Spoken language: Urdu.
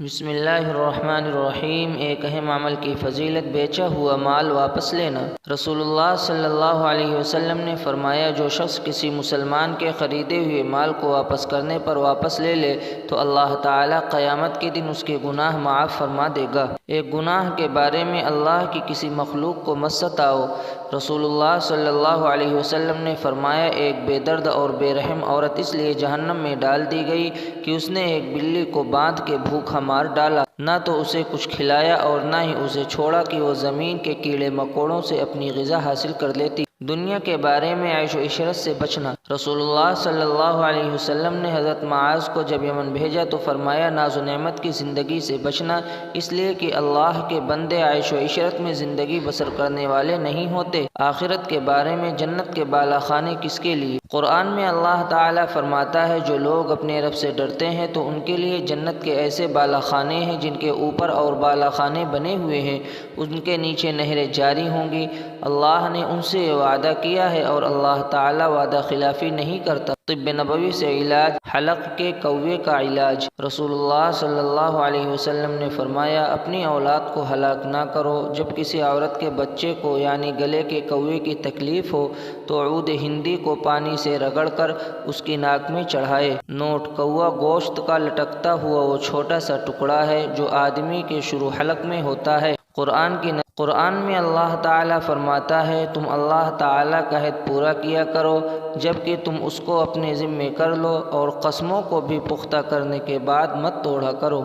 بسم اللہ الرحمن الرحیم۔ ایک اہم عمل کی فضیلت بیچا ہوا مال واپس لینا۔ رسول اللہ صلی اللہ علیہ وسلم نے فرمایا، جو شخص کسی مسلمان کے خریدے ہوئے مال کو واپس کرنے پر واپس لے لے تو اللہ تعالیٰ قیامت کے دن اس کے گناہ معاف فرما دے گا۔ ایک گناہ کے بارے میں اللہ کی کسی مخلوق کو مت ستاؤ۔ رسول اللہ صلی اللہ علیہ وسلم نے فرمایا، ایک بے درد اور بے رحم عورت اس لیے جہنم میں ڈال دی گئی کہ اس نے ایک بلی کو باندھ کے بھوکا مار ڈالا، نہ تو اسے کچھ کھلایا اور نہ ہی اسے چھوڑا کہ وہ زمین کے کیڑے مکوڑوں سے اپنی غذا حاصل کر لیتی۔ دنیا کے بارے میں عیش و عشرت سے بچنا۔ رسول اللہ صلی اللہ علیہ وسلم نے حضرت معاذ کو جب یمن بھیجا تو فرمایا، ناز و نعمت کی زندگی سے بچنا، اس لیے کہ اللہ کے بندے عیش و عشرت میں زندگی بسر کرنے والے نہیں ہوتے۔ آخرت کے بارے میں جنت کے بالا خانے کس کے لیے؟ قرآن میں اللہ تعالیٰ فرماتا ہے، جو لوگ اپنے رب سے ڈرتے ہیں تو ان کے لیے جنت کے ایسے بالا خانے ہیں جن کے اوپر اور بالا خانے بنے ہوئے ہیں، ان کے نیچے نہریں جاری ہوں گی۔ اللہ نے ان سے وعدہ کیا ہے اور اللہ تعالیٰ وعدہ خلافی نہیں کرتا۔ طب نبوی سے علاج، حلق کے کوے کا علاج۔ رسول اللہ صلی اللہ علیہ وسلم نے فرمایا، اپنی اولاد کو ہلاک نہ کرو۔ جب کسی عورت کے بچے کو یعنی گلے کے کوے کی تکلیف ہو تو عود ہندی کو پانی سے رگڑ کر اس کی ناک میں چڑھائے۔ نوٹ: کوا گوشت کا لٹکتا ہوا وہ چھوٹا سا ٹکڑا ہے جو آدمی کے شروع حلق میں ہوتا ہے۔ قرآن میں اللہ تعالیٰ فرماتا ہے، تم اللہ تعالیٰ کا عہد پورا کیا کرو جبکہ تم اس کو اپنے ذمے کر لو، اور قسموں کو بھی پختہ کرنے کے بعد مت توڑا کرو۔